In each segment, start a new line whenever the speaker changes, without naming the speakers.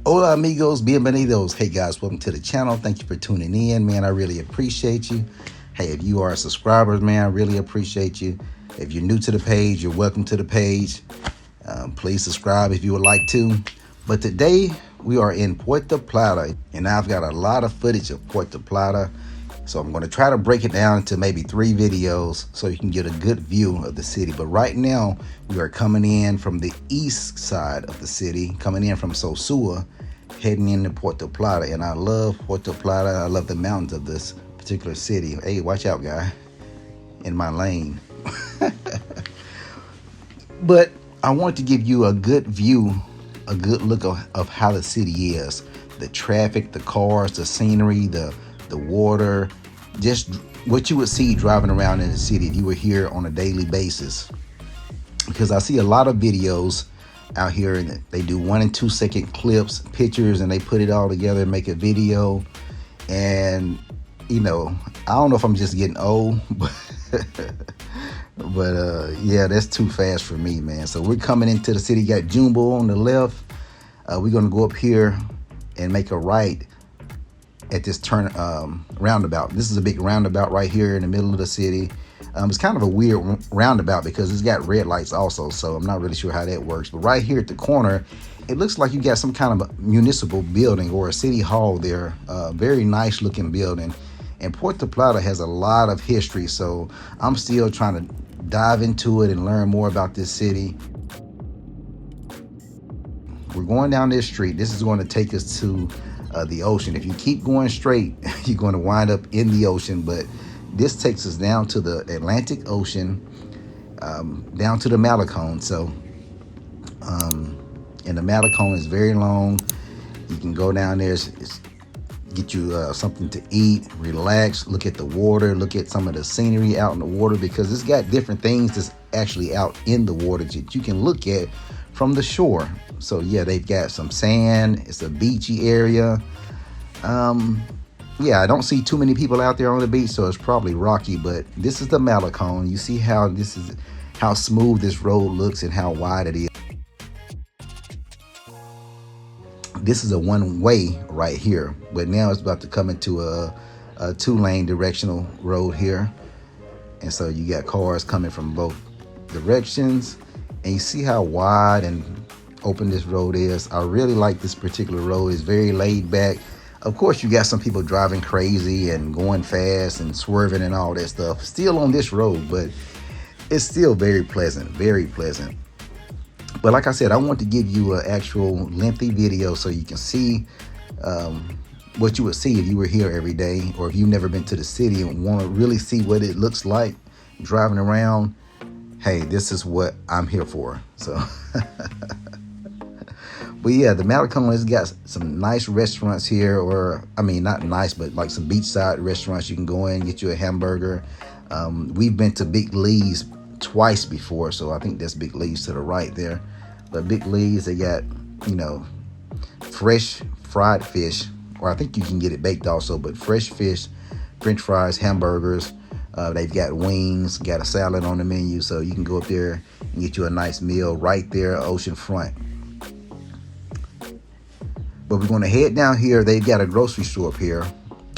Hola amigos, bienvenidos. Hey guys, welcome to the channel. Thank you for tuning in, man. I really appreciate you. Hey, if you are a subscriber, man, I really appreciate you. If you're new to the page, you're welcome to the page. Please subscribe if you would like to. But today we are in Puerto Plata, and I've got a lot of footage of Puerto Plata. So I'm going to try to break it down into maybe 3 videos so you can get a good view of the city. But right now we are coming in from the east side of the city, coming in from Sosua, heading into Puerto Plata. And I love Puerto Plata. I love the mountains of this particular city. Hey, watch out, guy, in my lane. But I want to give you a good view, a good look of how the city is. The traffic, the cars, the scenery, the water, just what you would see driving around in the city if you were here on a daily basis. Because I see a lot of videos out here and they do 1 and 2 second clips, pictures, and they put it all together and make a video. And you know, I don't know if I'm just getting old, but yeah, that's too fast for me, man. So we're coming into the city. Got Jumbo on the left. We're gonna go up here and make a right at this turn roundabout. This is a big roundabout right here in the middle of the city. It's kind of a weird roundabout because it's got red lights also, so I'm not really sure how that works. But right here at the corner, it looks like you got some kind of a municipal building or a city hall there. Very nice looking building. And Puerto Plata has a lot of history, so I'm still trying to dive into it and learn more about this city. We're going down this street. This is going to take us to the ocean. If you keep going straight, you're going to wind up in the ocean, but this takes us down to the Atlantic Ocean, down to the Malecon. So and the Malecon is very long. You can go down there, get you something to eat, relax, look at the water, look at some of the scenery out in the water, because it's got different things that's actually out in the water that you can look at from the shore. So yeah, they've got some sand. It's a beachy area. Yeah, I don't see too many people out there on the beach, so it's probably rocky. But this is the Malecon. You see how how smooth this road looks and how wide it is. This is a one-way right here, but now it's about to come into a 2-lane directional road here, and so you got cars coming from both directions. And you see how wide and open this road is. I really like this particular road. It's very laid back. Of course, you got some people driving crazy and going fast and swerving and all that stuff still on this road, but it's still very pleasant, very pleasant. But like I said, I want to give you an actual lengthy video so you can see what you would see if you were here every day, or if you've never been to the city and want to really see what it looks like driving around. Hey, this is what I'm here for. So but yeah, the Malecon has got some nice restaurants here, or I mean not nice, but like some beachside restaurants. You can go in, get you a hamburger. We've been to Big Lee's twice before, so I think that's Big Lee's to the right there. But Big Lee's, they got, you know, fresh fried fish, or I think you can get it baked also, but fresh fish, french fries, hamburgers. They've got wings, got a salad on the menu, so you can go up there and get you a nice meal right there, ocean front. But we're going to head down here. They've got a grocery store up here,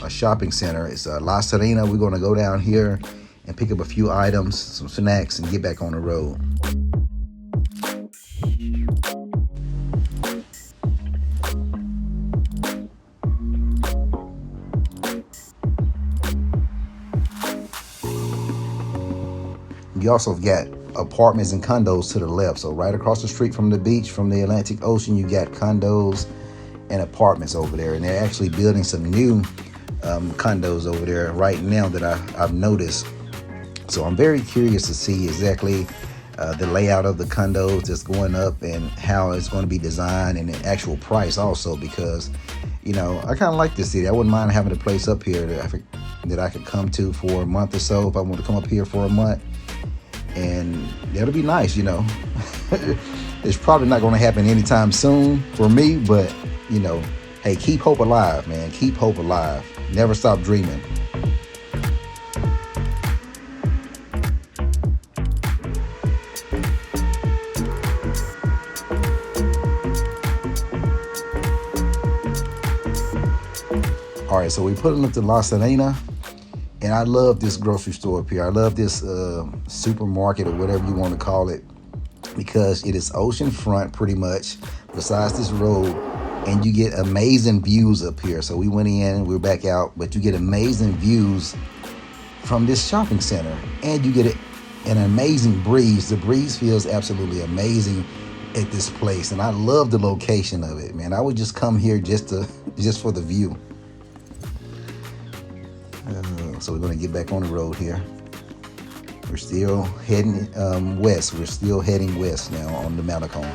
a shopping center. It's La Serena. We're going to go down here and pick up a few items, some snacks, and get back on the road. You also got apartments and condos to the left. So right across the street from the beach, from the Atlantic Ocean, you got condos and apartments over there. And they're actually building some new condos over there right now that I've noticed. So I'm very curious to see exactly the layout of the condos that's going up and how it's going to be designed, and the actual price also, because, you know, I kind of like this city. I wouldn't mind having a place up here that I could come to for a month or so if I want to come up here for a month. And that'll be nice, you know. It's probably not going to happen anytime soon for me, but, you know, hey, keep hope alive, man. Keep hope alive. Never stop dreaming. All right, so we put up to La Serena, and I love this grocery store up here. I love this supermarket or whatever you want to call it, because it is oceanfront pretty much, besides this road, and you get amazing views up here. So we went in, we're back out, but you get amazing views from this shopping center, and you get an amazing breeze. The breeze feels absolutely amazing at this place, and I love the location of it, man. I would just come here just for the view. So we're going to get back on the road here. We're still heading west. We're still heading west now on the Malecon.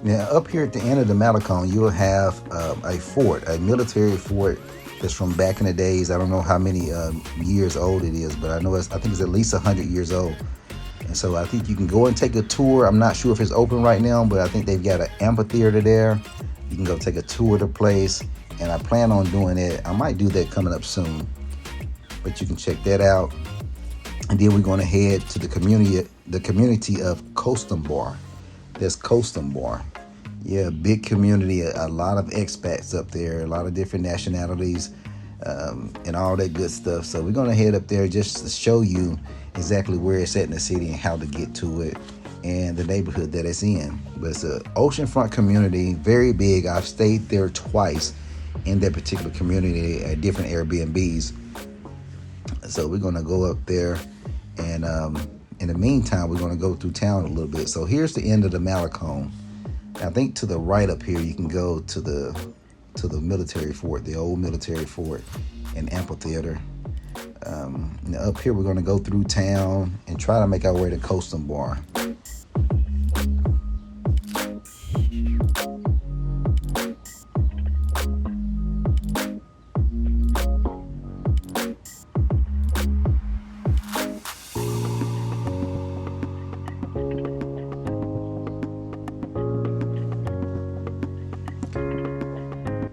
Now, up here at the end of the Malecon, you'll have a fort, a military fort that's from back in the days. I don't know how many years old it is, but I think it's at least 100 years old. And so I think you can go and take a tour. I'm not sure if it's open right now, but I think they've got an amphitheater there. You can go take a tour of the place, and I plan on doing it. I might do that coming up soon, but you can check that out. And then we're going to head to the community of Costambar. That's Costambar. Yeah, big community, a lot of expats up there, a lot of different nationalities, and all that good stuff. So we're going to head up there just to show you exactly where it's at in the city and how to get to it and the neighborhood that it's in. But it's an oceanfront community, very big. I've stayed there twice in that particular community at different Airbnbs. So we're going to go up there, and in the meantime, we're going to go through town a little bit. So here's the end of the Malecon. I think to the right up here, you can go to the military fort, the old military fort and amphitheater. Up here, we're going to go through town and try to make our way to Costambar.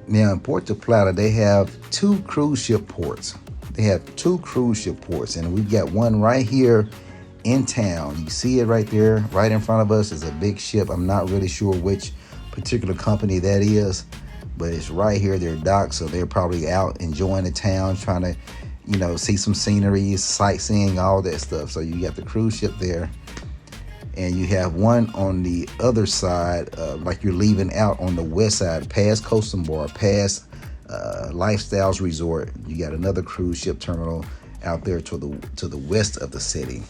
Now in Puerto Plata, they have two cruise ship ports. And we've got one right here in town. You see it right there, right in front of us is a big ship. I'm not really sure which particular company that is, but it's right here. They're docked, so they're probably out enjoying the town, trying to, see some scenery, sightseeing, all that stuff. So you got the cruise ship there. And you have one on the other side, like you're leaving out on the west side, past Costambar, past Lifestyles Resort. You got another cruise ship terminal out there to the west of the city.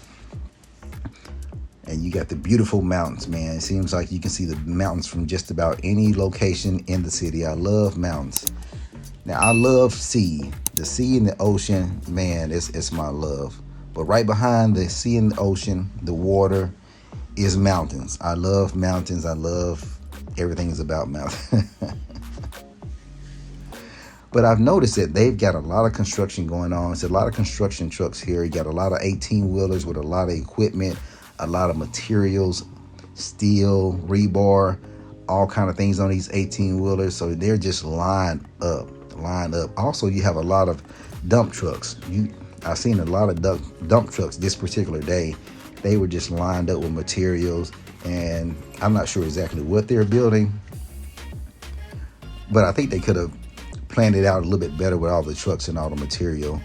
And you got the beautiful mountains, man. It seems like you can see the mountains from just about any location in the city. I love mountains. Now, I love sea. The sea and the ocean, man, it's my love. But right behind the sea and the ocean, the water, is mountains. I love mountains. I love everything is about mountains. But I've noticed that they've got a lot of construction going on. It's a lot of construction trucks here. You got a lot of 18-wheelers with a lot of equipment, a lot of materials, steel, rebar, all kind of things on these 18-wheelers. So they're just lined up. Also, you have a lot of dump trucks. I've seen a lot of dump trucks this particular day. They were just lined up with materials, and I'm not sure exactly what they're building, but I think they could have planned it out a little bit better with all the trucks and all the material.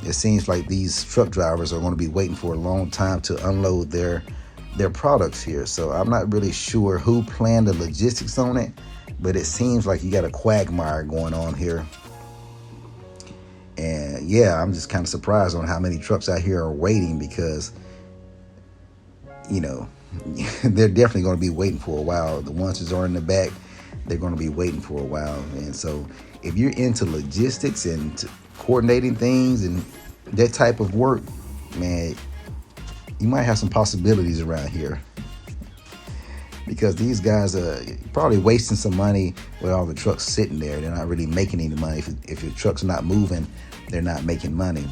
It seems like these truck drivers are going to be waiting for a long time to unload their products here. So I'm not really sure who planned the logistics on it, but it seems like you got a quagmire going on here. And yeah, I'm just kind of surprised on how many trucks out here are waiting, because they're definitely going to be waiting for a while. The ones that are in the back, they're going to be waiting for a while. And so if you're into logistics and coordinating things and that type of work, man, you might have some possibilities around here. because these guys are probably wasting some money with all the trucks sitting there. They're not really making any money. If your truck's not moving, they're not making money.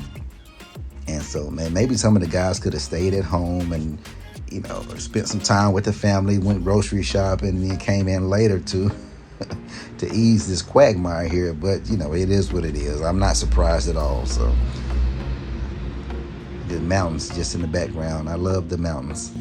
And so, man, maybe some of the guys could have stayed at home and, spent some time with the family, went grocery shopping, and then came in later to to ease this quagmire here. But, it is what it is. I'm not surprised at all. So, the mountains just in the background. I love the mountains.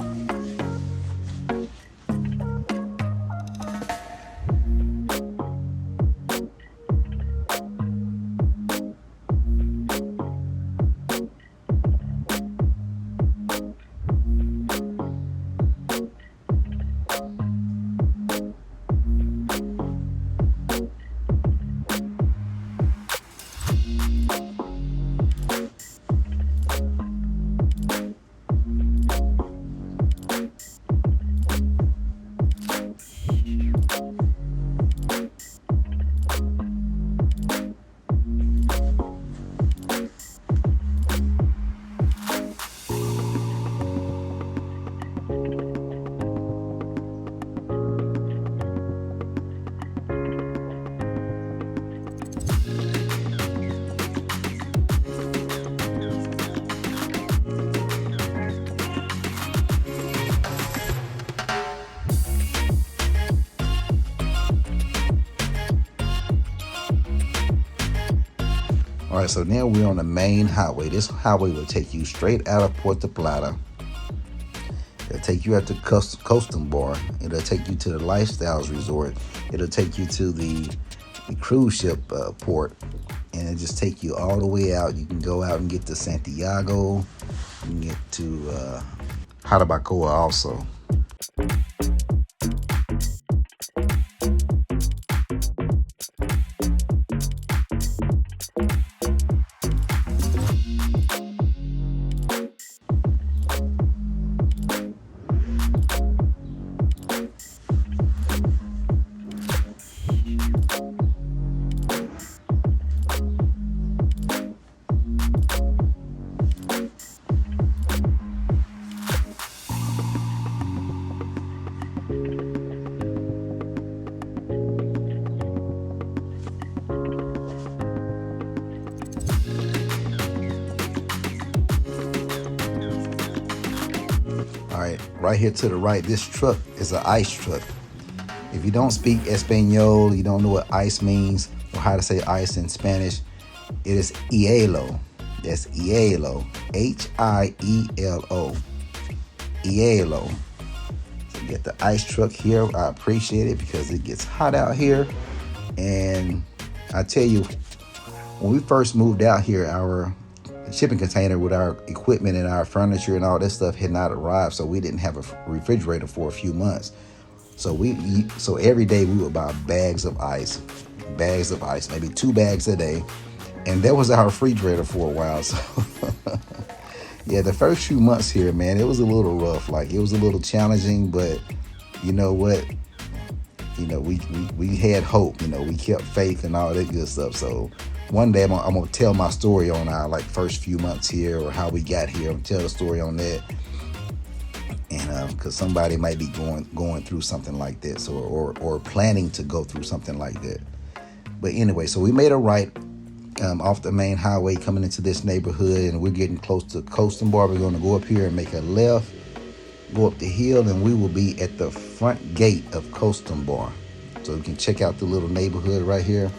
All right, so now we're on the main highway. This highway will take you straight out of Puerto Plata. It'll take you out to Costambar. It'll take you to the Lifestyles Resort. It'll take you to the cruise ship port. And it'll just take you all the way out. You can go out and get to Santiago. You can get to Jarabacoa also. All right, right here to the right, this truck is an ice truck. If you don't speak Espanol, you don't know what ice means or how to say ice in Spanish, it is hielo. That's hielo, Hielo, hielo. So you get the ice truck here. I appreciate it because it gets hot out here. And I tell you, when we first moved out here, our shipping container with our equipment and our furniture and all this stuff had not arrived, so we didn't have a refrigerator for a few months. So every day we would buy bags of ice, maybe 2 bags a day, and that was our refrigerator for a while. So yeah, the first few months here, man, it was a little rough. Like, it was a little challenging, but you know what? We had hope. We kept faith and all that good stuff. So one day I'm gonna tell my story on our first few months here, or how we got here. I'm gonna tell the story on that, and because somebody might be going through something like this, or planning to go through something like that. But anyway, so we made a right off the main highway coming into this neighborhood, and we're getting close to Costambar. We're going to go up here and make a left, go up the hill, and we will be at the front gate of Costambar. So you can check out the little neighborhood right here.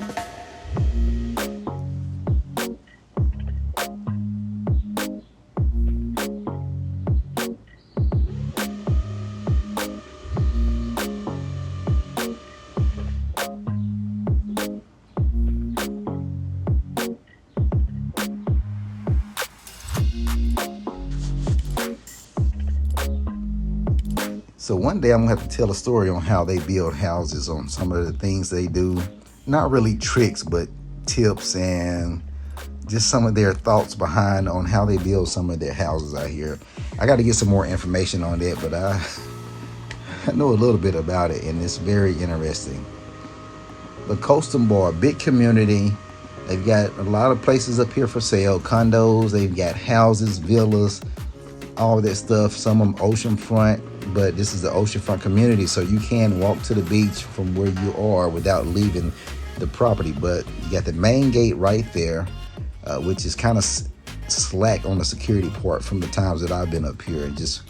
So one day I'm gonna have to tell a story on how they build houses, on some of the things they do. Not really tricks, but tips and just some of their thoughts behind on how they build some of their houses out here. I got to get some more information on that, but I know a little bit about it, and it's very interesting. But Costambar, big community. They've got a lot of places up here for sale, condos. They've got houses, villas, all that stuff. Some of them oceanfront, but this is the oceanfront community, so you can walk to the beach from where you are without leaving the property. But you got the main gate right there, which is kind of slack on the security part from the times that I've been up here, and just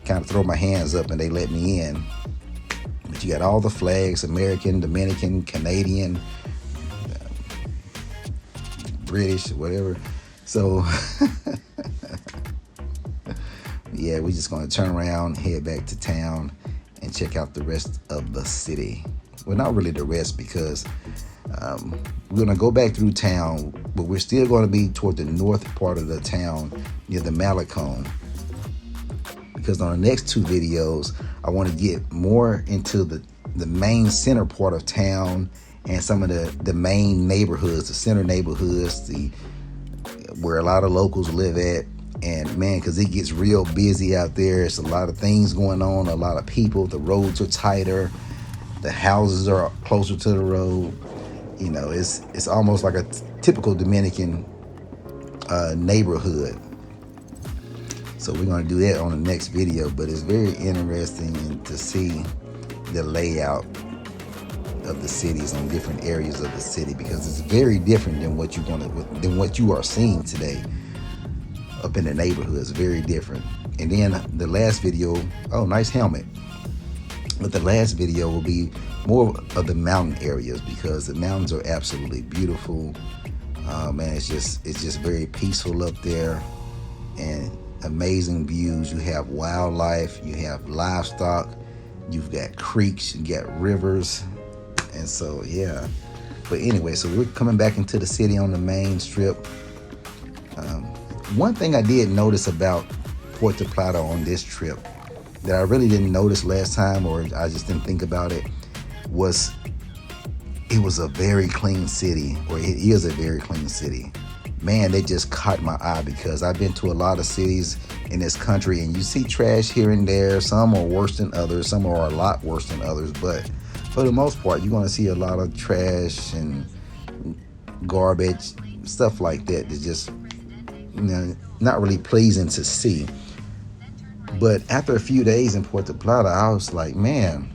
kind of throw my hands up and they let me in. But you got all the flags: American, Dominican, Canadian, British, whatever. So yeah, we're just going to turn around, head back to town, and check out the rest of the city. Well, not really the rest, because we're going to go back through town, but we're still going to be toward the north part of the town near the Malecon, because on the next two videos, I want to get more into the main center part of town and some of the main neighborhoods, the center neighborhoods, where a lot of locals live at. And man, because it gets real busy out there. It's a lot of things going on, a lot of people. The roads are tighter. The houses are closer to the road. You know, it's almost like a typical Dominican neighborhood. So we're going to do that on the next video. But it's very interesting to see the layout of the cities on different areas of the city, because it's very different than what you are seeing today up in the neighborhoods. Very different. And then the last video, oh, nice helmet. But the last video will be more of the mountain areas, because the mountains are absolutely beautiful. Man, it's just very peaceful up there, and amazing views. You have wildlife, you have livestock, you've got creeks, you got rivers, and so yeah. But anyway, so we're coming back into the city on the main strip. One thing I did notice about Puerto Plata on this trip that I really didn't notice last time, or I just didn't think about it, was it was a very clean city, or it is a very clean city. Man, they just caught my eye, because I've been to a lot of cities in this country, and you see trash here and there. Some are worse than others, some are a lot worse than others, but for the most part, you're going to see a lot of trash and garbage, stuff like that. That's just, you know, not really pleasing to see. But after a few days in Puerto Plata, I was like, man,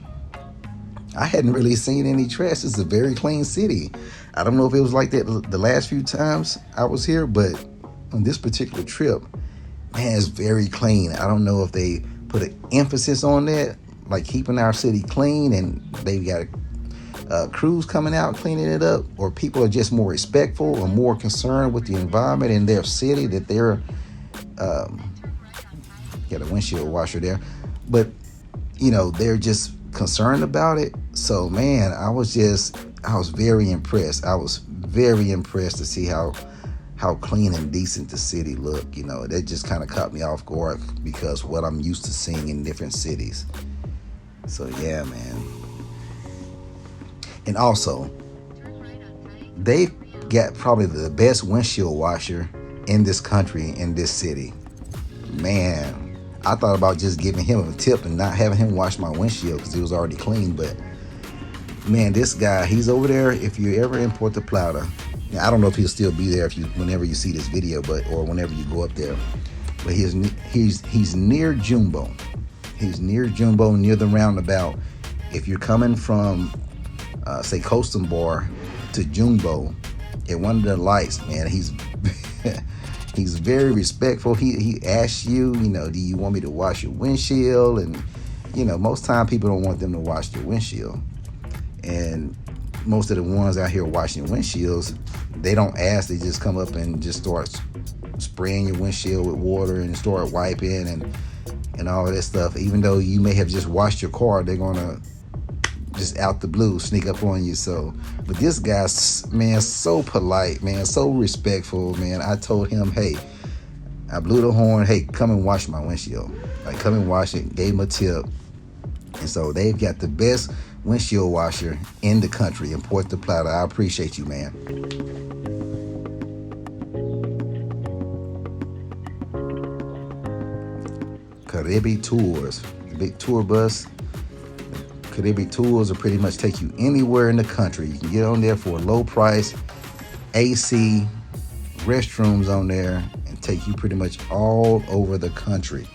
I hadn't really seen any trash. It's a very clean city. I don't know if it was like that the last few times I was here, but on this particular trip, man, it's very clean. I don't know if they put an emphasis on that, like keeping our city clean, and they've got crews coming out cleaning it up, or people are just more respectful or more concerned with the environment in their city, that they're got a windshield washer there, but you know, they're just concerned about it. So man, I was very impressed. I was very impressed to see how clean and decent the city looked. You know, that just kind of caught me off guard, because what I'm used to seeing in different cities. So yeah, man. And also, they've got probably the best windshield washer in this country, in this city. Man, I thought about just giving him a tip and not having him wash my windshield, because it was already clean. But man, this guy, he's over there. If you're ever in Puerto Plata, now, I don't know if he'll still be there whenever you see this video, or whenever you go up there. But he's near Jumbo. He's near Jumbo, near the roundabout. If you're coming from say Costambar to Jumbo, at one of the lights, man, he's he's very respectful. He asks you, you know, do you want me to wash your windshield? And you know, most time people don't want them to wash their windshield. And most of the ones out here washing windshields, they don't ask. They just come up and just start spraying your windshield with water and start wiping and all of that stuff. Even though you may have just washed your car, they're gonna just out the blue sneak up on you. So, but this guy's, man, so polite, man, so respectful, man. I told him, hey, I blew the horn, hey, come and wash my windshield. Like, come and wash it. Gave him a tip. And so they've got the best windshield washer in the country, in Puerto Plata. I appreciate you, man. Caribe Tours, the big tour bus. Caribe Tours will pretty much take you anywhere in the country. You can get on there for a low price, AC, restrooms on there, and take you pretty much all over the country.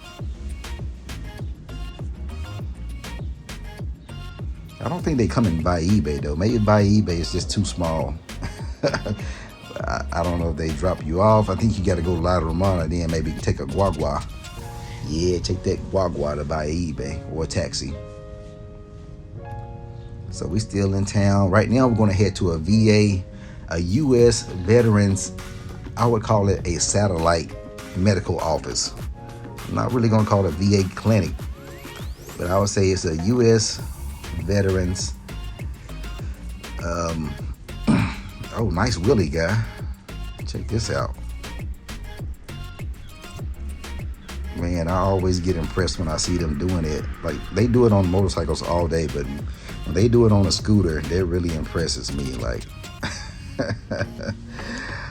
I don't think they come in by eBay though. Maybe by eBay it's just too small. I don't know if they drop you off. I think you got to go to La Romana, then maybe take a guagua. Yeah, take that guagua to buy eBay or a taxi. So we still in town. Right now we're going to head to a VA, a U.S. Veterans, I would call it a satellite medical office. I'm not really going to call it a VA clinic, but I would say it's a U.S. Veterans. Oh, nice Willie guy. Check this out. Man, I always get impressed when I see them doing it. Like, they do it on motorcycles all day, but when they do it on a scooter, that really impresses me. Like,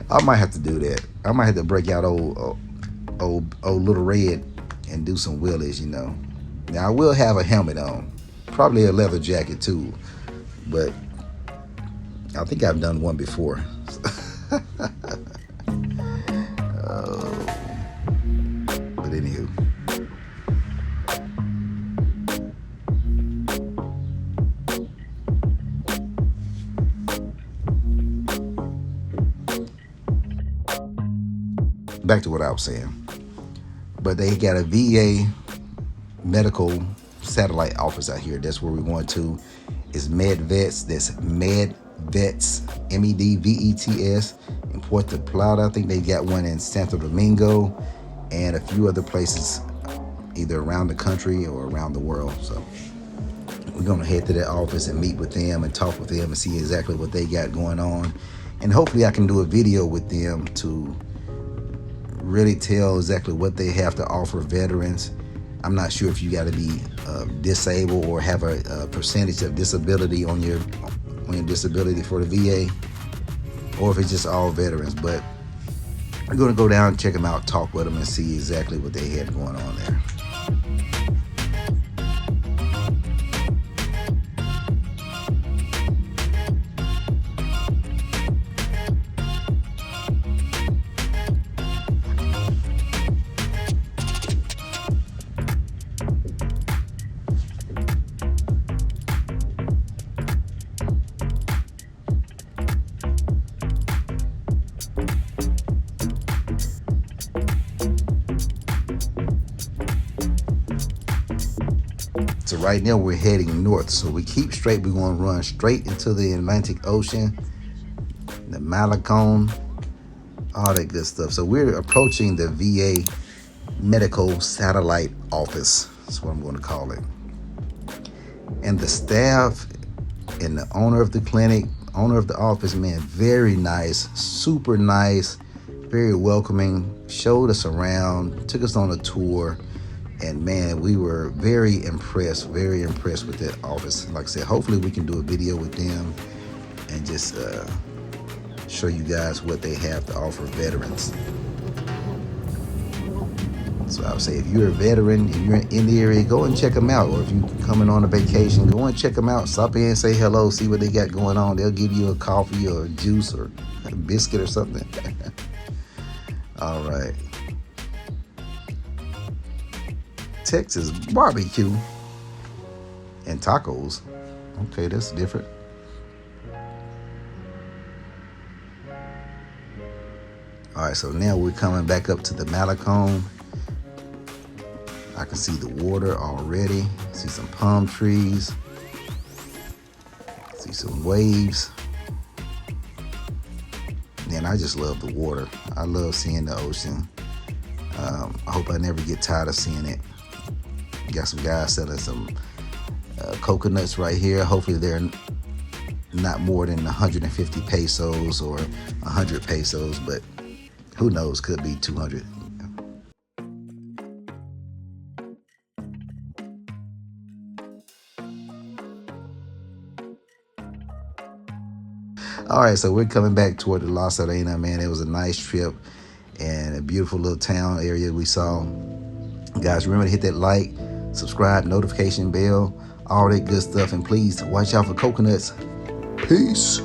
I might have to do that. I might have to break out old Little Red and do some wheelies, you know. Now, I will have a helmet on. Probably a leather jacket, too. But I think I've done one before. But anywho. Back to what I was saying. But they got a VA medical satellite office out here. That's where we're going to. It's MedVets. That's MedVets, MEDVETS, in Puerto Plata. I think they got one in Santo Domingo and a few other places, either around the country or around the world. So we're going to head to that office and meet with them and talk with them and see exactly what they got going on. And hopefully I can do a video with them to really tell exactly what they have to offer veterans. I'm not sure if you got to be disabled or have a percentage of disability on your disability for the VA, or if it's just all veterans. But I'm going to go down and check them out, talk with them, and see exactly what they had going on there. So right now we're heading north. So we keep straight. We're going to run straight into the Atlantic Ocean, the Malecon, all that good stuff. So we're approaching the VA Medical Satellite Office. That's what I'm going to call it. And the staff and the owner of the clinic, owner of the office, man, very nice, super nice, very welcoming, showed us around, took us on a tour. And man, we were very impressed with that office. Like I said, hopefully we can do a video with them and just show you guys what they have to offer veterans. So I would say if you're a veteran, if you're in the area, go and check them out. Or if you're coming on a vacation, go and check them out. Stop in, say hello, see what they got going on. They'll give you a coffee or a juice or a biscuit or something. All right. Texas barbecue and tacos. Okay, that's different. All right, so now we're coming back up to the Malecon. I can see the water already. See some palm trees. See some waves. Man, I just love the water. I love seeing the ocean. I hope I never get tired of seeing it. Got some guys selling some coconuts right here. Hopefully they're not more than 150 pesos or 100 pesos, but who knows, could be 200. All right, so we're coming back toward the La Serena, man. It was a nice trip and a beautiful little town area we saw. Guys, remember to hit that like, subscribe, notification bell, all that good stuff. And please watch out for coconuts. Peace.